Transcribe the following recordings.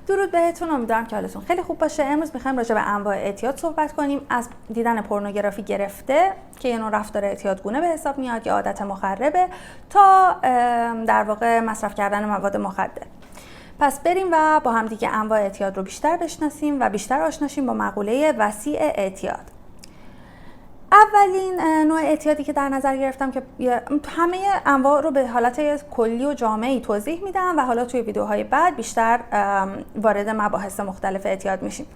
درود بهتون، امیدوارم که حالتون خیلی خوب باشه. امروز می‌خوایم راجع به انواع اعتیاد صحبت کنیم، از دیدن پورنوگرافی گرفته که یه نوع رفتار اعتیادگونه به حساب میاد یا عادت مخربه، تا در واقع مصرف کردن مواد مخدر. پس بریم و با هم دیگه انواع اعتیاد رو بیشتر بشناسیم و بیشتر آشناشیم با مقوله وسیع اعتیاد. اولین نوع اعتیادی که در نظر گرفتم که همه انواع رو به حالت کلی و جامعی توضیح میدم و حالا توی ویدیوهای بعد بیشتر وارد مباحث مختلف اعتیاد میشیم.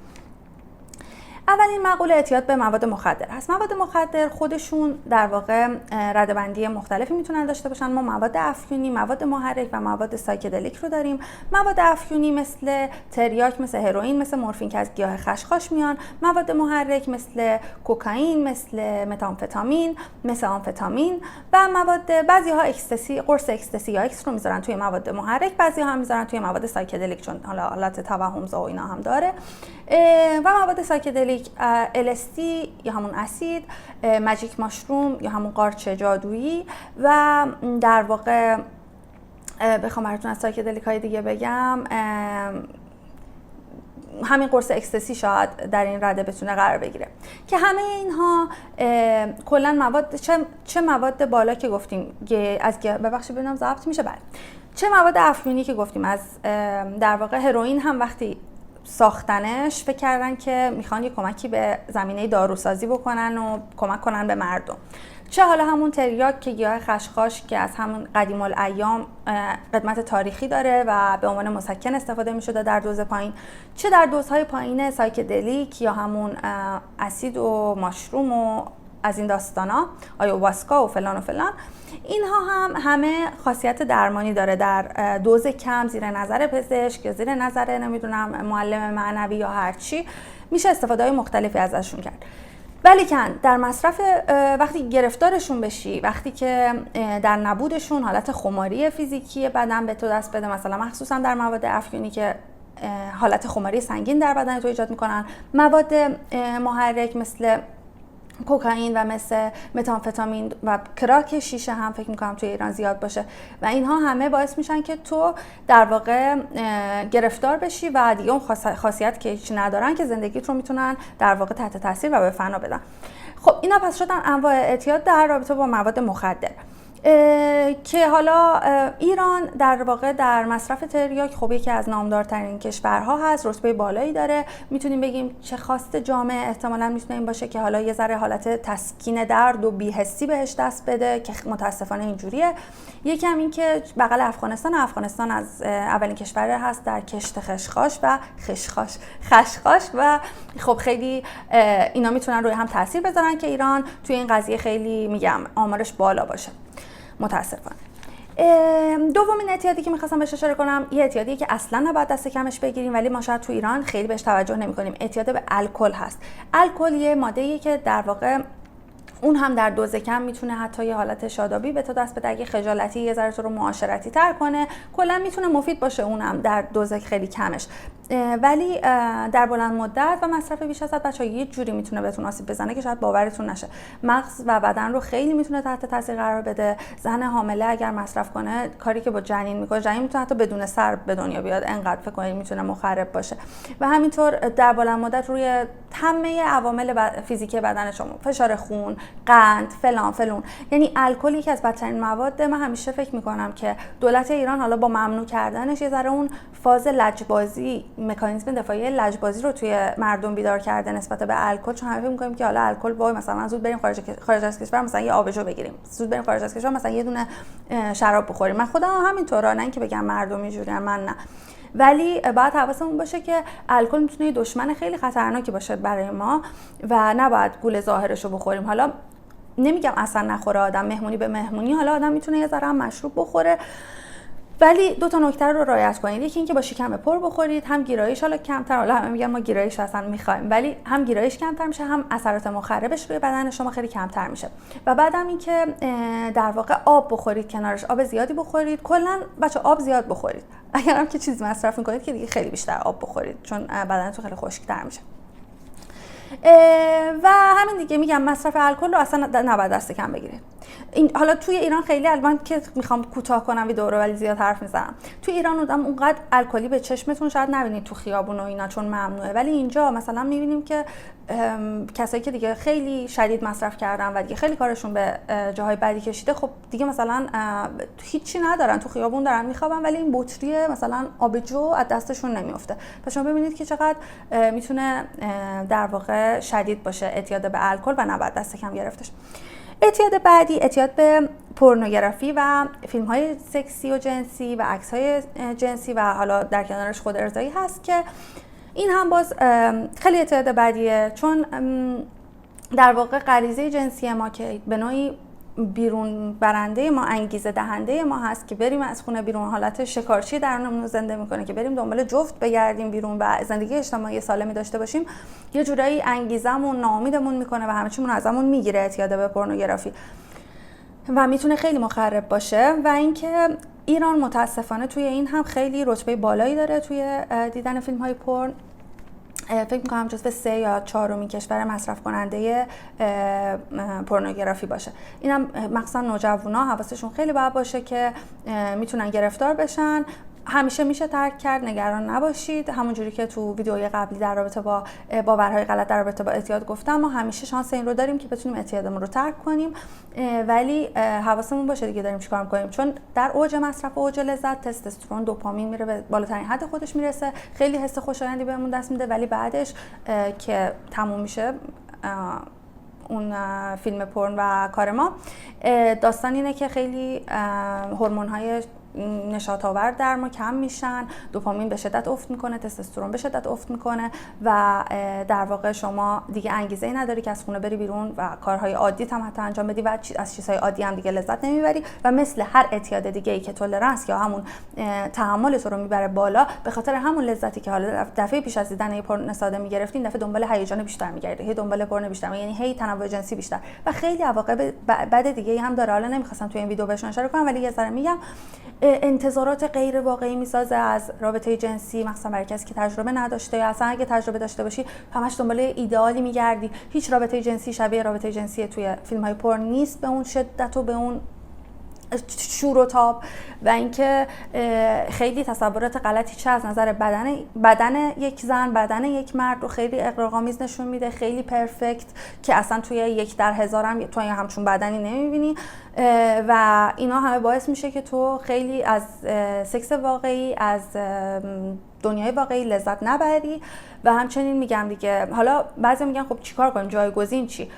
اولین مقوله اعتیاد به مواد مخدر هست. مواد مخدر خودشون در واقع رده‌بندی مختلفی میتونن داشته باشن. ما مواد افیونی، مواد محرک و مواد سایکدلیک رو داریم. مواد افیونی مثل تریاک، مثل هروئین، مثل مورفین که از گیاه خشخاش میان. مواد محرک مثل کوکائین، مثل متامفتامین، مثل آمفتامین و مواد بعضی‌ها اکستسی، قرص اکستسی یا اکس رو میذارن توی مواد محرک، بعضی‌ها هم میذارن توی مواد سایکدلیک چون حالا حالت توهم‌زا و اینا هم داره. و مواد سایکدلیک LSD یا همون اسید، ماجیک ماشروم یا همون قارچ جادویی و در واقع بخوام براتون از سایکدلیک های دیگه بگم، همین قرص اکستسی شاید در این رده بتونه قرار بگیره که همه اینها کلا مواد چه مواد بالا که گفتیم از ببخشید ببینم ضبط میشه، بله، چه مواد افیونی که گفتیم، از در واقع هروئین هم وقتی ساختنش فکر کردن که میخوان یه کمکی به زمینه داروسازی بکنن و کمک کنن به مردم، چه حالا همون تریاک که گیاه خشخاش که از همون قدیم الایام قدمت تاریخی داره و به عنوان مسکن استفاده میشده در دوز پایین، چه در دوزهای پایین سایکدلیک یا همون اسید و ماشروم و از این داستانا، آیوواسکا و فلان و فلان، اینها هم همه خاصیت درمانی داره. در دوز کم زیر نظر پزشک یا زیر نظر نمیدونم معلم معنوی یا هرچی میشه استفاده های مختلفی ازشون کرد. ولیکن در مصرف وقتی گرفتارشون بشی، وقتی که در نبودشون حالت خماری فیزیکی بدن به تو دست بده، مثلا مخصوصا در مواد افیونی که حالت خماری سنگین در بدن تو ایجاد میکنن، مواد محرک مثل کوکائین و مثل متامفتامین و کراک شیشه هم فکر میکنم توی ایران زیاد باشه و اینها همه باعث میشن که تو در واقع گرفتار بشی و دیگه اون خاصیت که هیچ ندارن که زندگیت رو میتونن در واقع تحت تاثیر و به فنا بدن. خب اینا پس شدن انواع اعتیاد در رابطه با مواد مخدر که حالا ایران در واقع در مصرف تریاک خب یکی از نامدارترین کشورها هست، رتبه بالایی داره. میتونیم بگیم چه خواست جامعه احتمالاً میتونه این باشه که حالا یه ذره حالت تسکین درد و بی‌حسی بهش دست بده که متاسفانه اینجوریه. یکم این که بغل افغانستان از اولین کشور هست در کشت خشخاش و خشخاش و خب خیلی اینا میتونن روی هم تاثیر بذارن که ایران توی این قضیه خیلی میگم آمارش بالا باشه متاسفانه. دومین اعتیادی که میخواستم بهش اشاره کنم، یه اعتیادی که اصلا نباید دست کمش بگیریم ولی ما شاید تو ایران خیلی بهش توجه نمی‌کنیم. اعتیاد به الکل هست. الکل یه ماده‌ایه که در واقع اون هم در دوز کم میتونه حتی یه حالت شادابی به تو دست بده، اگه خجالتی یه ذره تو رو معاشرتی تر کنه، کلا میتونه مفید باشه اونم در دوز خیلی کمش، ولی در بلند مدت و مصرف بیش از حد بچه‌ها یه جوری میتونه بهتون آسیب بزنه که شاید باورتون نشه. مغز و بدن رو خیلی میتونه تحت تاثیر قرار بده. زن حامله اگر مصرف کنه، کاری که با جنین میکنه، جنین میتونه حتی بدون سر به دنیا بیاد، انقدر فکر کنید میتونه مخرب باشه و همینطور در بلند مدت روی همه عوامل فیزیکی بدن شما، فشار خون، قند، فلان، یعنی الکل یکی از بدترین مواد. من همیشه فکر میکنم که دولت ایران حالا با ممنوع کردنش یه ذره اون فاز لجبازی، مکانیزم دفاعی لجبازی رو توی مردم بیدار کرده نسبت به الکل، چون همه فکر می‌کنیم که حالا الکل وای مثلا زود بریم خارج از کشور مثلا یه آبجو بگیریم، زود بریم خارج از کشور مثلا یه دونه شراب بخوریم. من خودم همینطورا، نه اینکه بگم مردم اینجوریه، من نه، ولی باید حواسمون باشه که الکل میتونه دشمن خیلی خطرناکی باشه برای ما و نباید گول ظاهرش رو بخوریم. حالا نمیگم اصلا نخوره آدم، مهمونی به مهمونی حالا آدم میتونه یه ذره هم مشروب بخوره، ولی دو تا نکته رو رعایت کنید. یکی اینکه با شکم پر بخورید، هم گیرایش حالا کمتر، حالا همه میگن ما گیرایش اصلا میخوایم، ولی هم گیرایش کمتر میشه، هم اثرات مخربش روی بدن شما خیلی کمتر میشه. و بعدم اینکه در واقع آب بخورید کنارش، آب زیادی بخورید. کلا بچه آب زیاد بخورید. اگر هم که چیز مصرف میکنید که دیگه خیلی بیشتر آب بخورید، چون بدنتون خیلی خشک‌تر میشه. و همین دیگه، میگم مصرف الکل رو اصلا نباید دست کم بگیرید. حالا توی ایران خیلی الان که میخوام کوتاه کنم ویدیو رو ولی زیاد حرف میزنم، توی ایران اونقدر الکلی به چشمتون شاید نبینید تو خیابون و اینا چون ممنوعه، ولی اینجا مثلا میبینیم که کسایی که دیگه خیلی شدید مصرف کردن و دیگه خیلی کارشون به جاهای بدی کشیده، خب دیگه مثلا هیچی ندارن، تو خیابون دارن میخوابن ولی این بطری مثلا آبجو از دستشون نمیفته. پس شما ببینید که چقدر میتونه در واقع شدید باشه اعتیاد به الکل و نباید دست کم گرفتش. اعتیاد بعدی اعتیاد به پورنوگرافی و فیلم‌های سکسی و جنسی و عکس‌های جنسی و حالا در کنارش خود ارضایی هست که این هم باز خیلی اعتیاد بعدیه، چون در واقع غریزه جنسی ما که به نوعی بیرون برنده ما، انگیزه دهنده ما هست که بریم از خونه بیرون، حالت شکارچی درونمون رو زنده میکنه که بریم دنبال جفت بگردیم بیرون و زندگی اجتماعی سالمی داشته باشیم، یه جورایی انگیزمون ناامیدمون میکنه و همه چیمون ازمون میگیره اعتیاد به پورنوگرافی و میتونه خیلی مخرب باشه. و اینکه ایران متاسفانه توی این هم خیلی رتبه بالایی داره توی دیدن فیلم های پورن. فکر میکنم جزو 3 یا 4مین کشور مصرف کننده پورنوگرافی باشه. اینم مخصوصا نوجوانا حواسشون خیلی باید باشه که میتونن گرفتار بشن. همیشه میشه ترک کرد، نگران نباشید. همونجوری که تو ویدیوهای قبلی در رابطه با باورهای غلط در رابطه با اعتیاد گفتم، ما همیشه شانس این رو داریم که بتونیم اعتیادمون رو ترک کنیم، ولی حواسمون باشه دیگه داریم چیکار می‌کنیم، چون در اوج مصرف و اوج لذت تستوسترون، دوپامین میره به بالاترین حد خودش میرسه، خیلی حس خوشایندی بهمون دست میده، ولی بعدش که تموم میشه اون فیلم پورن و کار ما، داستان اینه که خیلی هورمون‌های نشاط آور در ما کم میشن، دوپامین به شدت افت میکنه، تستوسترون به شدت افت میکنه و در واقع شما دیگه انگیزه‌ای نداری که از خونه بری بیرون و کارهای عادی هم حتی انجام بدی و از چیزهای عادی هم دیگه لذت نمیبری و مثل هر اعتیاد دیگه‌ای که تولرنس یا همون تحمل تو رو میبره بالا، به خاطر همون لذتی که حالا دفعه پیش از دیدن پورن ساده میگرفتی، این دفعه دنبال هیجان بیشتر میگردی، هی دنبال پورن بیشتر، یعنی هی تنوع جنسی بیشتر و خیلی عواقب بد دیگه‌ای هم داره. حالا نمیخواستم تو این ویدیو بهشون اشاره کنم ولی یه ذره میگم. انتظارات غیر واقعی میسازه از رابطه جنسی، مثلا برای کسی که تجربه نداشته یا اصلا اگه تجربه داشته باشی همش دنبال ایدئالی میگردی. هیچ رابطه جنسی شبیه رابطه جنسی توی فیلم‌های پورن نیست به اون شدت و به اون شور و تاب، و اینکه خیلی تصورات غلطی چه از نظر بدن یک زن، بدن یک مرد رو خیلی اغراق‌آمیز نشون میده، خیلی پرفکت که اصلا توی 1 در 1000 هم تو همچون بدنی نمیبینی و اینا همه باعث میشه که تو خیلی از سکس واقعی، از دنیای واقعی لذت نبری. و همچنین میگم دیگه، حالا بعضی میگن خب چیکار کنیم، جایگزین چی؟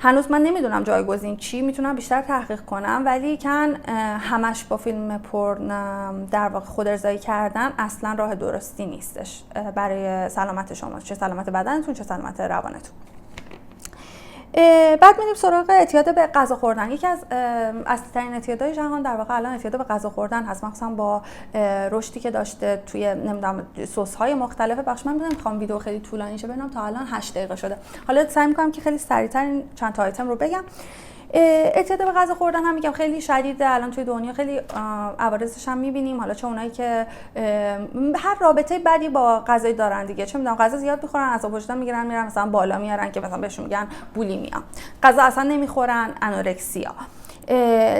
هنوز من نمیدونم جایگزین چی، میتونم بیشتر تحقیق کنم، ولی همش با فیلم پورن در واقع خود ارضایی کردن اصلا راه درستی نیستش برای سلامت شما، چه سلامت بدنتون چه سلامت روانتون. بعد میریم سراغ اعتیاد به غذا خوردن. یکی از اصلی‌ترین اعتیادهای جهان در واقع الان اعتیاد به غذا خوردن هست، مخصوصا با رشدی که داشته توی نمیدونم سس‌های مختلف. بخش من میخوام ویدیو خیلی طولانی شه، ببینم تا الان 8 دقیقه شده. حالا سعی می‌کنم که خیلی سریع‌تر این چند تا آیتم رو بگم. اعتیاد به غذا خوردن هم میگم خیلی شدیده الان توی دنیا، خیلی عوارضش هم میبینیم. حالا چه اونایی که هر رابطه بدی با غذا دارن دیگه، چه میدونم غذا زیاد میخورن، عصب وجدان میگیرن، میرن مثلا بالا میارن که مثلا بهشون میگن بولیمیا، غذا اصلا نمیخورن، انورکسیا،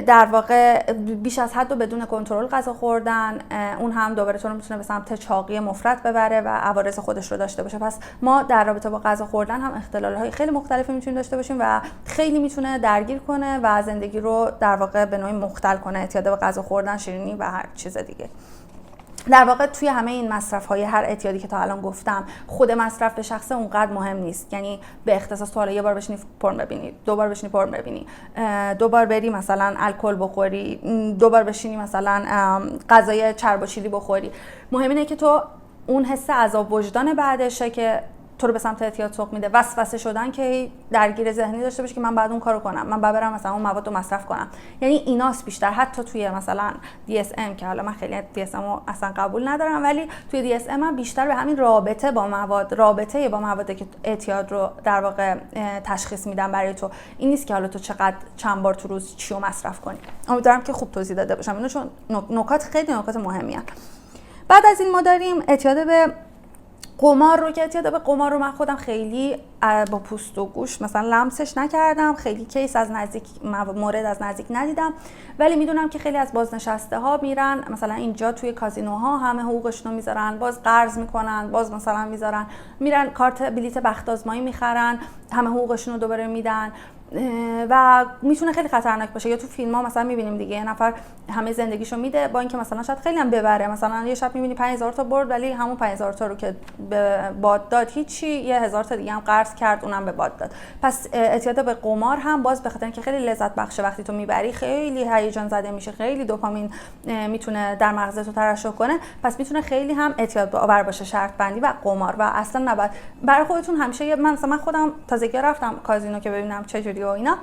در واقع بیش از حد و بدون کنترل غذا خوردن، اون هم دوباره تو رو میتونه به سمت چاقی مفرط ببره و عوارض خودش رو داشته باشه. پس ما در رابطه با غذا خوردن هم اختلال‌های خیلی مختلفی میتونیم داشته باشیم و خیلی میتونه درگیر کنه و زندگی رو در واقع به نوعی مختل کنه، اعتیاد به غذا خوردن، شیرینی و هر چیز دیگه. در واقع توی همه این مصرف‌های هر اعتیادی که تا الان گفتم، خود مصرف به شخص اونقدر مهم نیست. یعنی به اختصاص تو یه بار بشینی پورن ببینی، 2 بار بشینی پورن ببینی، 2 بار بری مثلا الکل بخوری، 2 بار بشینی مثلا غذای چرب و شیری بخوری، مهم اینه که تو اون حس عذاب وجدان بعدشه که تو رو به سمت اعتیاد سوق میده، وسوسه شدن که درگیر ذهنی داشته باشی که من بعد اون کارو کنم، من بعد برم مثلا اون مواد رو مصرف کنم. یعنی ایناست بیشتر. حتی توی مثلا DSM که حالا من خیلی DSM رو اصلا قبول ندارم، ولی توی DSM هم بیشتر به همین رابطه با مواد که اعتیاد رو در واقع تشخیص میدن برای تو. این نیست که حالا تو چند بار تو روز چی رو مصرف کنی. امیدوارم که خوب توضیح داده باشم اینو، چون نکات خیلی نکات مهمی هست. بعد از این ما داریم اعتیاد به قمار رو که اعتیاد به قمار رو من خودم خیلی با پوست و گوش مثلا لمسش نکردم، خیلی کیس از نزدیک مورد از نزدیک ندیدم، ولی میدونم که خیلی از بازنشسته ها میرن مثلا اینجا توی کازینوها همه حقوقشون رو میذارن، باز قرض میکنن، باز مثلا میرن کارت بلیت بخت آزمایی میخرن، همه حقوقشون رو دوباره میدن و میتونه خیلی خطرناک باشه. یا تو فیلم ها مثلا میبینیم دیگه یه نفر همه زندگیشو میده با اینکه مثلا شاید خیلی هم ببره، مثلا یه شب میبینی 5000 تا برد ولی همون 5000 تا رو که به باد داد هیچی، یه 1000 تا دیگه هم قرض کرد اونم به باد داد. پس اعتیاد به قمار هم باز به خاطر اینکه خیلی لذت بخشه، وقتی تو میبری خیلی هیجان زده میشه، خیلی دوپامین میتونه در مغزت رو ترشح کنه، پس میتونه خیلی هم اعتیاد آور باشه شرط بندی و قمار. و اصلا نباید برای خودتون همیشه من خودم تازگی رفتم کازینو که ببینم چجوری و اینا،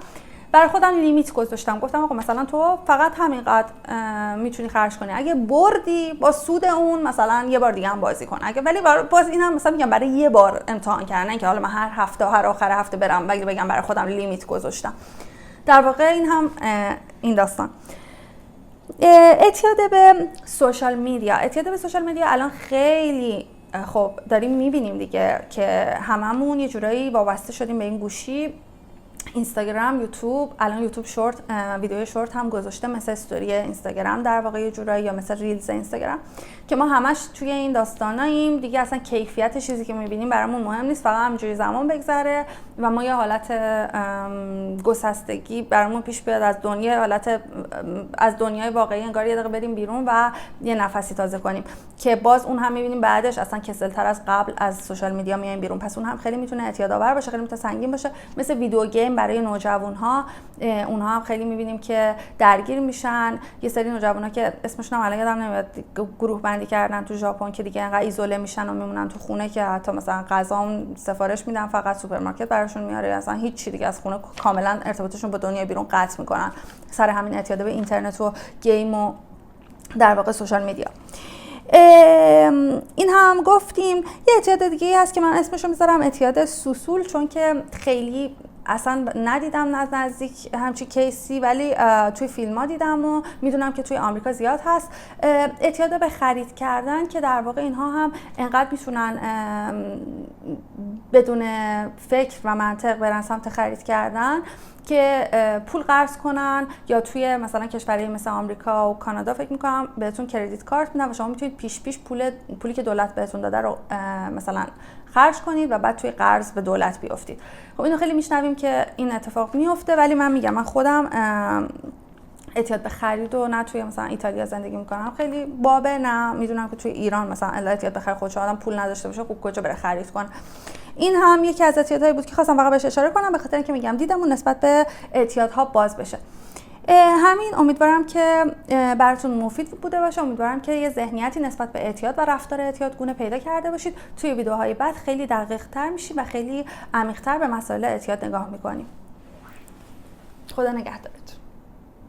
برای خودم لیمیت گذاشتم، گفتم آقا مثلا تو فقط همینقدر میتونی خرج کنی، اگه بردی با سود اون مثلا یه بار دیگه هم بازی کن، اگه ولی باز اینم مثلا میگم برای یه بار امتحان کردن که حالا من هر هفته هر آخر هفته برم بگم برای خودم لیمیت گذاشتم. در واقع این هم این داستان. اعتیاد به سوشال میدیا الان خیلی خب داریم میبینیم دیگه که هممون یه جورایی وابسته شدیم به این گوشی. اینستاگرام، یوتیوب، الان یوتیوب شورت، ویدیو شورت هم گذاشته مثل استوری اینستاگرام در واقع یه جورایی، یا مثل ریلز اینستاگرام، که ما همش توی این داستاناییم دیگه. اصلا کیفیت چیزی که می‌بینیم برامون مهم نیست، فقط همینجوری زمان بگذره و ما یه حالت گسستگی برامون پیش بیاد از دنیای واقعی، انگار یه دقیقه بریم بیرون و یه نفسی تازه کنیم، که باز اون هم می‌بینیم بعدش اصلا کسل‌تر از قبل از سوشال میدیا میایم بیرون. پس اون هم خیلی میتونه اعتیادآور باشه، خیلی میتونه سنگین باشه. مثل ویدیو گیم برای نوجوان‌ها، اونها هم خیلی می‌بینیم که درگیر میشن. یه سری نوجوانا که اسمشون هم الان یادم نمیاد، گروه بندی کردن تو ژاپن که دیگه انقدر ایزوله میشن و میمونن تو خونه که حتی مثلا غذا سفارش میدن، فقط سوپرمارکت براشون میاره، اصلا هیچ چیز دیگه از خونه کاملا ارتباطشون با دنیای بیرون قطع میکنن سر همین اعتیاد به اینترنت و گیم و در واقع سوشال میدیا. این هم گفتیم. یه اعتیاد دیگه هست که من اسمشو میذارم اعتیاد سوسول، چون که خیلی اصلا ندیدم از نزدیک همچی کیسی، ولی توی فیلم ها دیدم و میدونم که توی آمریکا زیاد هست. اعتیاد به خرید کردن که در واقع اینها هم انقدر میتونن بدون فکر و منطق برن سمت خرید کردن که پول قرض کنن، یا توی مثلا کشورهای مثل آمریکا و کانادا فکر میکنم بهتون کردیت کارت میدن و شما میتونید پیش پولی که دولت بهتون داده رو مثلا خرج کنید و بعد توی قرض به دولت بیافتید. خب اینو خیلی میشنویم که این اتفاق میفته، ولی من میگم من خودم اعتیاد به خرید و نه توی مثلا ایتالیا زندگی میکنم خیلی بابه، نه میدونم که توی ایران مثلا اعتیاد به خرید خودش آدم پول نداشته باشه خب کجا بره خرید کنه. این هم یکی از اعتیادهایی بود که خواستم فقط بهش اشاره کنم، به خاطر اینکه میگم دیدمون نسبت به اعتیادها باز بشه. همین، امیدوارم که براتون مفید بوده باشه، امیدوارم که یه ذهنیتی نسبت به اعتیاد و رفتار اعتیادگونه پیدا کرده باشید. توی ویدیوهای بعد خیلی دقیق‌تر میشیم و خیلی عمیق‌تر به مسائل اعتیاد نگاه میکنیم. خدا نگهدارتون.